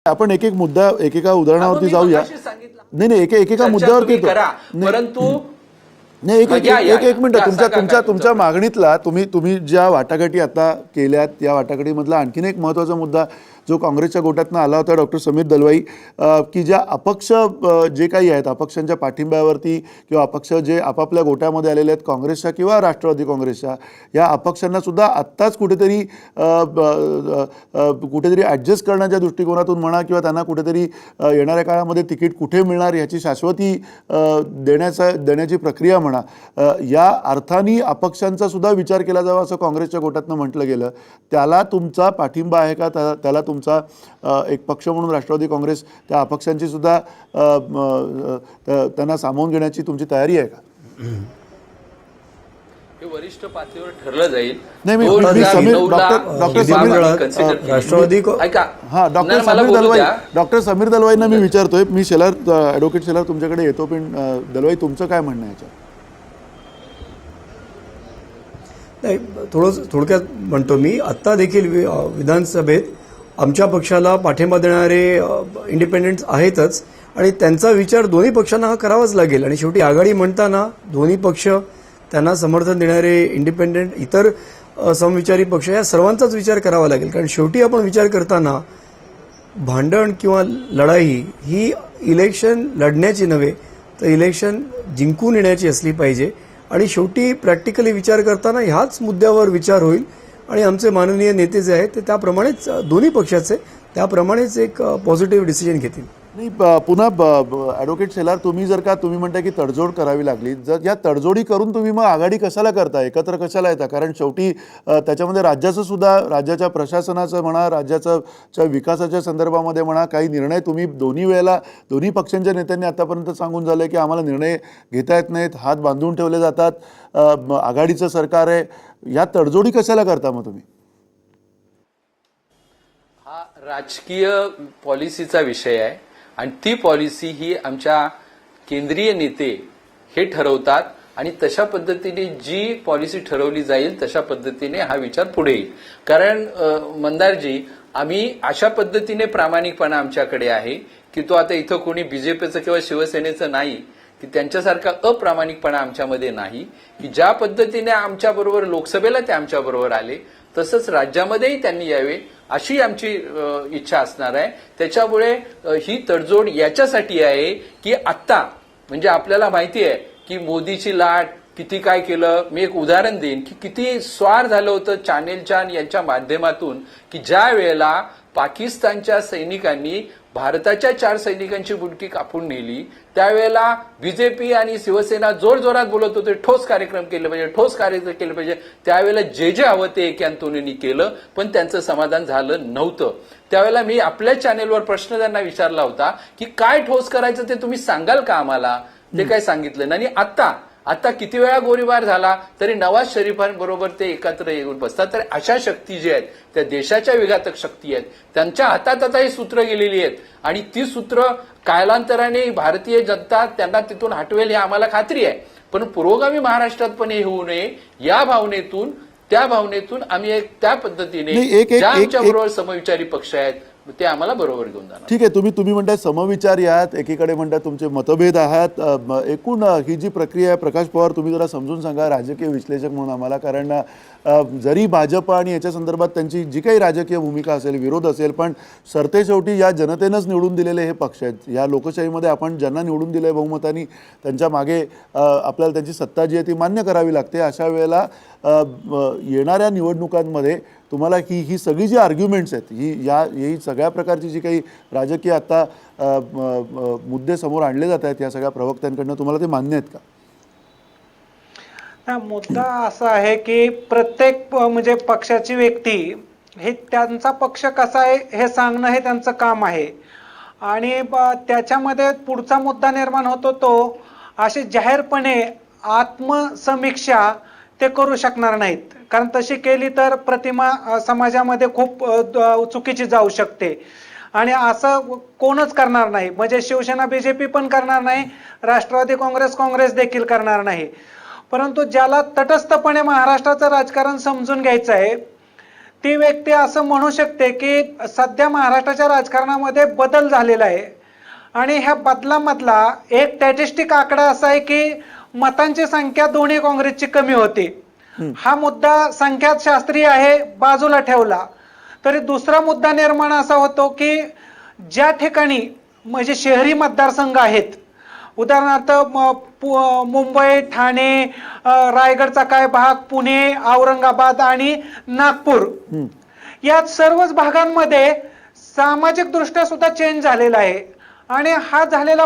आपण एक एक मुद्दा एकेका उदाहरणावरती जाऊया. नाही एकेका मुद्द्यावरती परंतु नाही एक मिनिट तुमच्या मागणीतला तुम्ही ज्या वाटाघाटी आता केल्यात या वाटाघाटीमधला आणखीन एक महत्त्वाचा मुद्दा जो काँग्रेसच्या गोटातनं आला होता डॉक्टर समीर दलवाई की ज्या अपक्ष जे काही आहेत अपक्षांच्या पाठिंब्यावरती किंवा अपक्ष जे आपापल्या गोट्यामध्ये आलेले आहेत काँग्रेसच्या किंवा राष्ट्रवादी काँग्रेसच्या या अपक्षांना सुद्धा आत्ताच कुठेतरी ॲडजस्ट करण्याच्या दृष्टिकोनातून म्हणा किंवा त्यांना कुठेतरी येणाऱ्या काळामध्ये तिकीट कुठे मिळणार याची शाश्वती देण्याची प्रक्रिया म्हणा या अर्थाने अपक्षांचा सुद्धा विचार केला जावा असं काँग्रेसच्या गोटातनं म्हटलं गेलं. त्याला तुमचा पाठिंबा आहे का? त्याला तुमचा एक पक्ष म्हणून राष्ट्रवादी काँग्रेस त्या अपक्षांची सुद्धा त्यांना सामावून घेण्याची तुमची तयारी आहे का? हे वरिष्ठ पातळीवर ठरलं जाईल. नाही मी समीर डॉक्टर समीर राष्ट्रवादी डॉक्टर समीर दलवाईंना मी विचारतोय. मी ॲडव्होकेट शेलार तुमच्याकडे येतो पण दलवाई तुमचं काय म्हणणं आहे याच्यात? नाही थोडक्यात म्हणतो मी आत्ता देखील विधानसभेत आमच्या पक्षाला पाठिंबा देणारे इंडिपेंडेंट्स आहेतच आणि त्यांचा विचार दोन्ही पक्षांना हा करावाच लागेल. आणि शेवटी आघाडी म्हणताना दोन्ही पक्ष त्यांना समर्थन देणारे इंडिपेंडेंट इतर समविचारी पक्ष या सर्वांचाच विचार करावा लागेल. कारण शेवटी आपण विचार करताना भांडण किंवा लढाई ही इलेक्शन लढण्याची नव्हे तर इलेक्शन जिंकून येण्याची असली पाहिजे. आणि शेवटी प्रॅक्टिकली विचार करताना ह्याच मुद्द्यावर विचार होईल आणि आमचे माननीय नेते जे आहेत ते त्याप्रमाणेच दोन्ही पक्षाचे त्याप्रमाणेच एक पॉझिटिव्ह डिसिजन घेतील. नाही पुन्हा ॲडव्होकेट शेलार तुम्ही म्हणता की तडजोड करावी लागली जर या तडजोडी करून तुम्ही मग आघाडी कशाला करता एकत्र कशाला येता? कारण शेवटी त्याच्यामध्ये राज्याचं सुद्धा राज्याच्या प्रशासनाचं म्हणा राज्याच्या विकासाच्या संदर्भामध्ये म्हणा काही निर्णय तुम्ही दोन्ही पक्षांच्या नेत्यांनी आतापर्यंत सांगून झालं की आम्हाला निर्णय घेता येत नाहीत हात बांधून ठेवले जातात आघाडीचं सरकार आहे या तडजोडी कशाला करता मग तुम्ही? हा राजकीय पॉलिसीचा विषय आहे आणि ती पॉलिसी ही आमच्या केंद्रीय नेते हे ठरवतात आणि तशा पद्धतीने जी पॉलिसी ठरवली जाईल तशा पद्धतीने हा विचार पुढे येईल. कारण मंदारजी आम्ही अशा पद्धतीने प्रामाणिकपणा आमच्याकडे आहे की तो आता इथं कोणी बीजेपीचं किंवा शिवसेनेचं नाही की त्यांच्यासारखा अप्रामाणिकपणा आमच्यामध्ये नाही की ज्या पद्धतीने आमच्या बरोबर लोकसभेला ते आमच्या बरोबर आले तसंच राज्यामध्येही त्यांनी यावे अशी आमची इच्छा असणार आहे. त्याच्यामुळे ही तडजोड याच्यासाठी आहे की आत्ता म्हणजे आपल्याला माहिती आहे की मोदीची लाट किती काय केलं. मी एक उदाहरण देईन की किती स्वार झालं होतं चॅनेलच्या यांच्या माध्यमातून की ज्या वेळेला पाकिस्तानच्या सैनिकांनी भारताच्या 4 सैनिकांची बुडकी कापून नेली त्यावेळेला बीजेपी आणि शिवसेना जोरजोरात बोलत होते ठोस कार्यक्रम केले पाहिजे ठोस कार्यक्रम केले पाहिजे. त्यावेळेला जे हवं ते एके अंतोनींनी केलं पण त्यांचं समाधान झालं नव्हतं. त्यावेळेला मी आपल्या चॅनेलवर प्रश्न त्यांना विचारला होता की काय ठोस करायचं ते तुम्ही सांगाल का आम्हाला? ते काय सांगितलं नाही. आता किती वेळा गोळीबार झाला तरी नवाज शरीफांबरोबर ते एकत्र येऊन बसतात. तर अशा शक्ती ज्या आहेत त्या देशाच्या विघातक शक्ती आहेत त्यांच्या हातात आता ही सूत्र गेलेली आहेत आणि ती सूत्र कालांतराने भारतीय जनता त्यांना तिथून हटवेल हे आम्हाला खात्री आहे. पण पुरोगामी महाराष्ट्रात पण हे होऊ नये या भावनेतून आम्ही एक त्या पद्धतीने ज्या आमच्या बरोबर समविचारी पक्ष आहेत ते आम्हाला बरोबर घेऊन जाणार. ठीक आहे तुम्ही म्हणताय समविचारी आहात एकीकडे म्हणताय तुमचे मतभेद आहात एकूण ही जी प्रक्रिया आहे प्रकाश पवार तुम्ही जरा समजून सांगा राजकीय विश्लेषक म्हणून आम्हाला. कारण जरी भाजप आणि याच्या संदर्भात त्यांची जी काही राजकीय भूमिका असेल विरोध असेल पण सरतेशेवटी या जनतेनंच निवडून दिलेले हे पक्ष आहेत. या लोकशाहीमध्ये आपण ज्यांना निवडून दिलंय बहुमतानी त्यांच्या मागे आपल्याला त्यांची सत्ता जी आहे ती मान्य करावी लागते. अशा वेळेला येणाऱ्या निवडणुकांमध्ये तुम्हाला ही सगळी जी आर्ग्युमेंट्स आहेत ही सगळ्या प्रकारची जी काही राजकीय आता मुद्दे समोर आणले जात आहेत या सगळ्या प्रवक्त्यांकडनं तुम्हाला ते मान्य आहेत का? मुद्दा असा आहे की प्रत्येक म्हणजे पक्षाची व्यक्ती हे त्यांचा पक्ष कसा आहे हे सांगणं हे त्यांचं काम आहे आणि त्याच्यामध्ये पुढचा मुद्दा निर्माण होतो तो अशी जाहीरपणे आत्मसमीक्षा ते करू शकणार नाहीत. कारण तशी केली तर प्रतिमा समाजामध्ये खूप चुकीची जाऊ शकते आणि असं कोणच करणार नाही. म्हणजे शिवसेना बीजेपी पण करणार नाही राष्ट्रवादी काँग्रेस देखील करणार नाही. परंतु ज्याला तटस्थपणे महाराष्ट्राचं राजकारण समजून घ्यायचं आहे ती व्यक्ती असं म्हणू शकते की सध्या महाराष्ट्राच्या राजकारणामध्ये बदल झालेला आहे आणि ह्या बदलामधला एक स्टॅटिस्टिक आकडा असा आहे की मतांची संख्या दोन्ही काँग्रेसची कमी होती. हा मुद्दा संख्याशास्त्रीय आहे, बाजूला ठेवला तरी दुसरा मुद्दा निर्माण असा होतो की ज्या ठिकाणी म्हणजे शहरी मतदारसंघ आहेत, उदाहरणार्थ मुंबई, ठाणे, रायगडचा काय भाग, पुणे, औरंगाबाद आणि नागपूर, या सर्वच भागांमध्ये सामाजिक दृष्ट्या सुद्धा चेंज झालेला आहे. आणि हा झालेला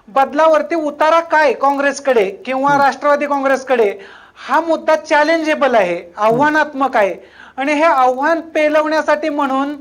बदलावरती उतारा काय काँग्रेसकडे किंवा राष्ट्रवादी काँग्रेसकडे, हा मुद्दा चॅलेंजेबल आहे, आव्हानात्मक आहे. आणि हे आव्हान पेलवण्यासाठी म्हणून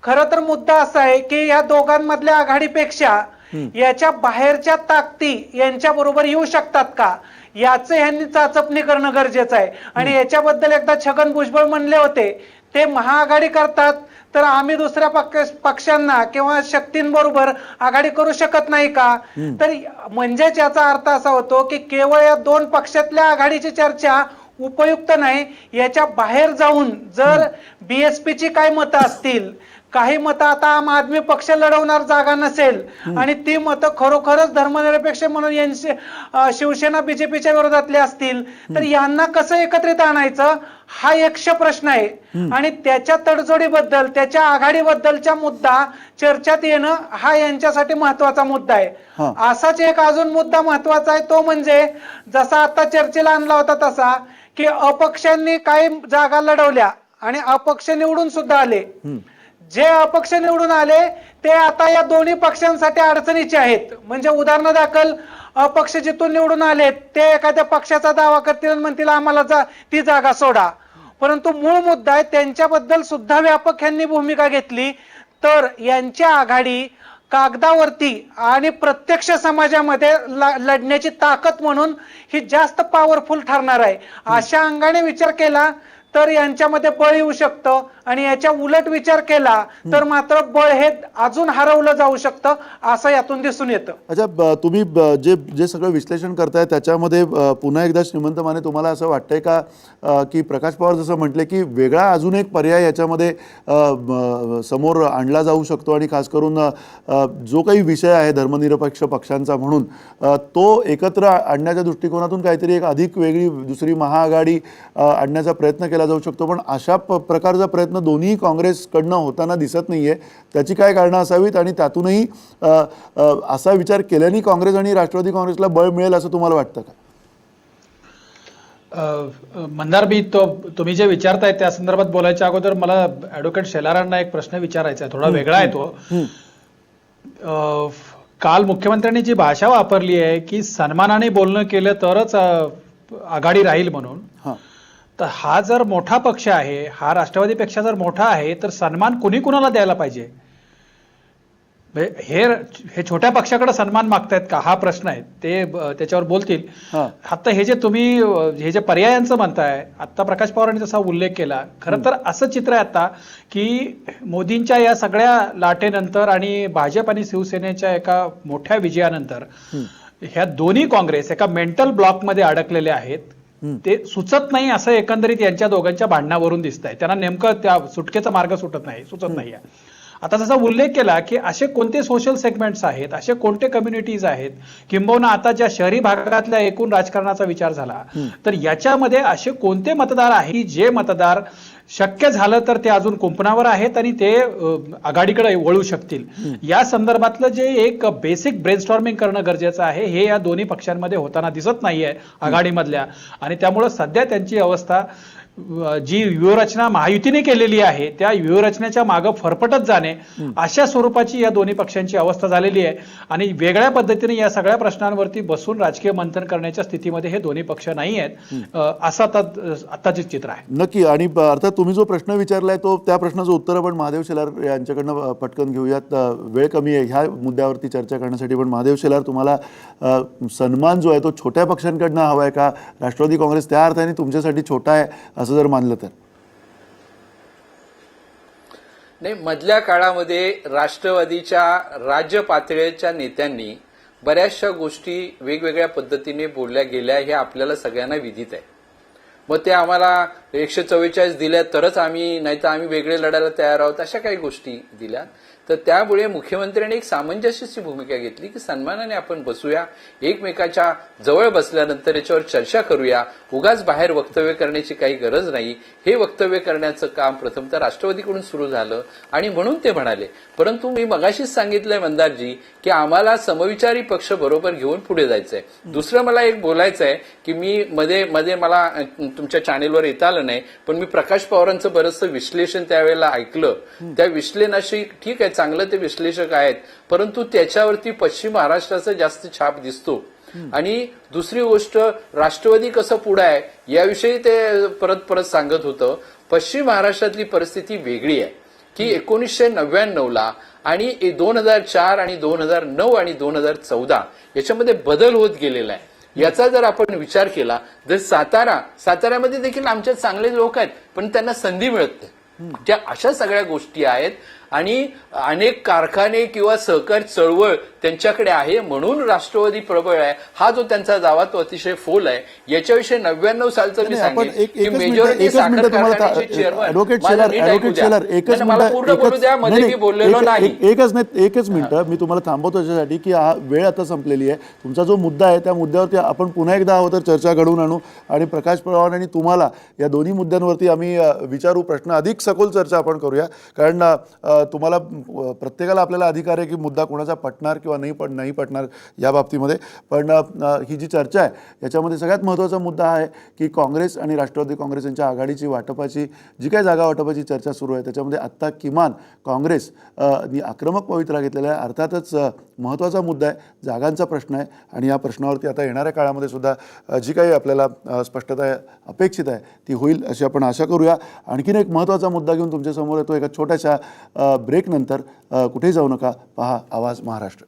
खरं तर मुद्दा असा आहे की या दोघांमधल्या आघाडीपेक्षा याच्या बाहेरच्या ताकदी यांच्या बरोबर येऊ शकतात का, याचं यांनी चाचपणी करणं गरजेचं आहे. आणि याच्याबद्दल एकदा छगन भुजबळ म्हणले होते, ते महाआघाडी करतात तर आम्ही दुसऱ्या पक्षांना किंवा शक्तींबरोबर आघाडी करू शकत नाही का. तर म्हणजेच याचा अर्थ असा होतो की केवळ या दोन पक्षातल्या आघाडीची चर्चा उपयुक्त नाही, याच्या बाहेर जाऊन जर बीएसपीची काय मतं असतील, काही मतं आता आम आदमी पक्ष लढवणार जागा नसेल आणि ती मतं खरोखरच धर्मनिरपेक्ष म्हणून यांची शिवसेना बीजेपीच्या विरोधातली असतील, तर यांना कसं एकत्रित आणायचं, हा यक्ष प्रश्न आहे. आणि त्याच्या तडजोडीबद्दल, त्याच्या आघाडीबद्दलचा मुद्दा चर्चेत येणं हा यांच्यासाठी महत्वाचा मुद्दा आहे. असाच एक अजून मुद्दा महत्वाचा आहे, तो म्हणजे जसा आता चर्चेला आणला होता तसा की अपक्षांनी काही जागा लढवल्या आणि अपक्ष निवडून सुद्धा आले. जे अपक्ष निवडून आले ते आता या दोन्ही पक्षांसाठी अडचणीचे आहेत. म्हणजे उदाहरणादाखल अपक्ष जिथून निवडून आले ते एखाद्या पक्षाचा दावा करतील आणि म्हणतील आम्हाला ती जागा सोडा, परंतु मूळ मुद्दा आहे त्यांच्याबद्दल सुद्धा व्यापक यांनी भूमिका घेतली तर यांची आघाडी कागदावरती आणि प्रत्यक्ष समाजामध्ये लढण्याची ताकद म्हणून ही जास्त पॉवरफुल ठरणार आहे. अशा अंगाने विचार केला तर यांच्यामध्ये बळ येऊ शकतं आणि याच्या उलट विचार केला तर मात्र बळ हे अजून हरवलं जाऊ शकतं, असं यातून दिसून येतं. अच्छा, तुम्ही जे सगळं विश्लेषण करताय त्याच्यामध्ये पुन्हा एकदा श्रीमंत माने तुम्हाला असं वाटतंय का की प्रकाश पवार जसं म्हटले की वेगळा अजून एक पर्याय याच्यामध्ये समोर आणला जाऊ शकतो आणि खास करून जो काही विषय आहे धर्मनिरपेक्ष पक्षांचा म्हणून तो एकत्र आणण्याच्या दृष्टिकोनातून काहीतरी एक अधिक वेगळी दुसरी महाआघाडी आणण्याचा प्रयत्न केला जाऊ शकतो, पण अशा प्रकारचा प्रयत्न दोन्ही काँग्रेसकडनं होताना दिसत नाहीये. त्याची काय कारणं असावीत आणि त्यातूनही असा विचार केल्याने काँग्रेस आणि राष्ट्रवादी काँग्रेसला बळ मिळेल असं तुम्हाला वाटतं का? मंदारबी, तुम्ही जे विचारताय त्या संदर्भात बोलायच्या अगोदर मला ऍडव्होकेट शेलारांना एक प्रश्न विचारायचा आहे, थोडा वेगळा आहे तो. काल मुख्यमंत्र्यांनी जी भाषा वापरली आहे की सन्मानाने बोलणं केलं तरच आघाडी राहील म्हणून, तर हा जर मोठा पक्ष आहे, हा राष्ट्रवादीपेक्षा जर मोठा आहे तर सन्मान कुणी कुणाला द्यायला पाहिजे? हे छोट्या पक्षाकडे सन्मान मागतायत का, हा प्रश्न आहे. ते त्याच्यावर बोलतील. आता हे जे पर्यायांचं म्हणताय, आता प्रकाश पवारांनी तसा उल्लेख केला, खरं तर असं चित्र आहे आता की मोदींच्या या सगळ्या लाटेनंतर आणि भाजप आणि शिवसेनेच्या एका मोठ्या विजयानंतर ह्या दोन्ही काँग्रेस एका मेंटल ब्लॉकमध्ये अडकलेले आहेत. ते सुचत नाही असं एकंदरीत यांच्या दोघांच्या भांडणावरून दिसत आहे. त्यांना नेमकं त्या सुटकेचा मार्ग सुचत नाही. आता जसा उल्लेख केला की असे कोणते सोशल सेगमेंट्स आहेत, असे कोणते कम्युनिटीज आहेत, किंबहुना आता ज्या शहरी भागातल्या एकूण राजकारणाचा विचार झाला तर याच्यामध्ये असे कोणते मतदार आहेत की जे मतदार शक्य झालं तर ते अजून कुंपणावर आहेत आणि ते आघाडीकडे वळू शकतील. या संदर्भातलं जे एक बेसिक ब्रेनस्टॉर्मिंग करणं गरजेचं आहे, हे या दोन्ही पक्षांमध्ये होताना दिसत नाहीये आघाडीमधल्या. आणि त्यामुळे सध्या त्यांची अवस्था, जी व्यूहरचना महायुतीने केलेली आहे त्या व्यूहरचनेच्या मागे फरफटत जाणे अशा स्वरूपाची या दोन्ही पक्षांची अवस्था झालेली आहे. आणि वेगळ्या पद्धतीने या सगळ्या प्रश्नांवरती बसून राजकीय मंथन करण्याच्या स्थितीमध्ये हे दोन्ही पक्ष नाही आहेत, असं आताचे चित्र आहे. नक्की. आणि अर्थात तुम्ही जो प्रश्न विचारलाय तो त्या प्रश्नाचं उत्तर आपण महादेव शेलार यांच्याकडनं पटकन घेऊयात. वेळ कमी आहे ह्या मुद्द्यावरती चर्चा करण्यासाठी, पण महादेव शेलार, तुम्हाला सन्मान जो आहे तो छोट्या पक्षांकडनं हवा आहे का? राष्ट्रवादी काँग्रेस त्या अर्थाने तुमच्यासाठी छोटा आहे असं जर मानलं तर? नाही, मधल्या काळामध्ये राष्ट्रवादीच्या राज्य पातळीच्या नेत्यांनी बऱ्याचशा गोष्टी वेगवेगळ्या पद्धतीने बोलल्या गेल्या हे आपल्याला सगळ्यांना विदित आहे. मग ते आम्हाला 144 दिल्या तरच आम्ही, नाही तर आम्ही वेगळे लढायला तयार आहोत, अशा काही गोष्टी दिल्या. तर त्यामुळे मुख्यमंत्र्यांनी एक सामंजस्याची भूमिका घेतली की सन्मानाने आपण बसूया, एकमेकाच्या जवळ बसल्यानंतर याच्यावर चर्चा करूया, उगाच बाहेर वक्तव्य करण्याची काही गरज नाही. हे वक्तव्य करण्याचं काम प्रथमतः राष्ट्रवादीकडून सुरू झालं आणि म्हणून ते म्हणाले. परंतु मी मगाशीच सांगितलंय मंदारजी की आम्हाला समविचारी पक्ष बरोबर घेऊन पुढे जायचंय. दुसरं मला एक बोलायचं आहे की मी मध्ये मला तुमच्या चॅनेलवर येता आलं नाही, पण मी प्रकाश पवारांचं बरंचसं विश्लेषण त्यावेळेला ऐकलं. त्या विश्लेषणाशी ठीक आहे, चांगलं ते विश्लेषक आहेत, परंतु त्याच्यावरती पश्चिम महाराष्ट्राचा जास्त छाप दिसतो. आणि दुसरी गोष्ट, राष्ट्रवादी कसं पुढे आहे याविषयी ते परत सांगत होतं. पश्चिम महाराष्ट्रातली परिस्थिती वेगळी आहे की 1999ला आणि 2004 आणि 2009 आणि 2014 याच्यामध्ये बदल होत गेलेला आहे. याचा जर आपण विचार केला तर साताऱ्यामध्ये देखील आमचे चांगले लोक आहेत, पण त्यांना संधी मिळत नाही. त्या अशा सगळ्या गोष्टी आहेत आणि अनेक कारखाने किंवा सहकारी चळवळ त्यांच्याकडे आहे, म्हणून राष्ट्रवादी प्रबळ आहे. हा जो त्यांचा दावा तो अतिशय फोल आहे. याच्याविषयी 99 सालचं मी सांगेन की मेजॉरिटी साखर कारखान्याचे चेअरमन, मला पूर्ण बोलू द्या, मध्ये मी बोललेलो नाही. एकच मिनिटं मी तुम्हाला थांबवतो याच्यासाठी की हा वेळ आता संपलेली आहे. तुमचा जो मुद्दा आहे त्या मुद्द्यावरती आपण पुन्हा एकदा हवं तर चर्चा घडवून आणू आणि प्रकाश पवार आणि तुम्हाला या दोन्ही मुद्द्यांवरती आम्ही विचारू प्रश्न, अधिक सखोल चर्चा आपण करूया. कारण तुम्हाला प्रत्येकाला आपल्याला अधिकार आहे की मुद्दा कोणाचा पटणार किंवा नाही पटणार या बाबतीमध्ये. पण ही जी चर्चा आहे याच्यामध्ये सगळ्यात महत्त्वाचा मुद्दा आहे की काँग्रेस आणि राष्ट्रवादी काँग्रेस यांच्या आघाडीची वाटपाची जी काही जागा वाटपाची चर्चा सुरू आहे त्याच्यामध्ये आत्ता किमान काँग्रेस नी आक्रमक पवित्रा घेतलेला आहे. अर्थातच महत्त्वाचा मुद्दा आहे, जागांचा प्रश्न आहे आणि या प्रश्नावरती आता येणाऱ्या काळामध्ये सुद्धा जी काही आपल्याला स्पष्टता अपेक्षित आहे ती होईल अशी आपण आशा करूया. आणखीन एक महत्त्वाचा मुद्दा घेऊन तुमच्यासमोर येतो एका छोट्याशा ब्रेक नंतर. कुठेही जाऊ नका, पहा आवाज महाराष्ट्र.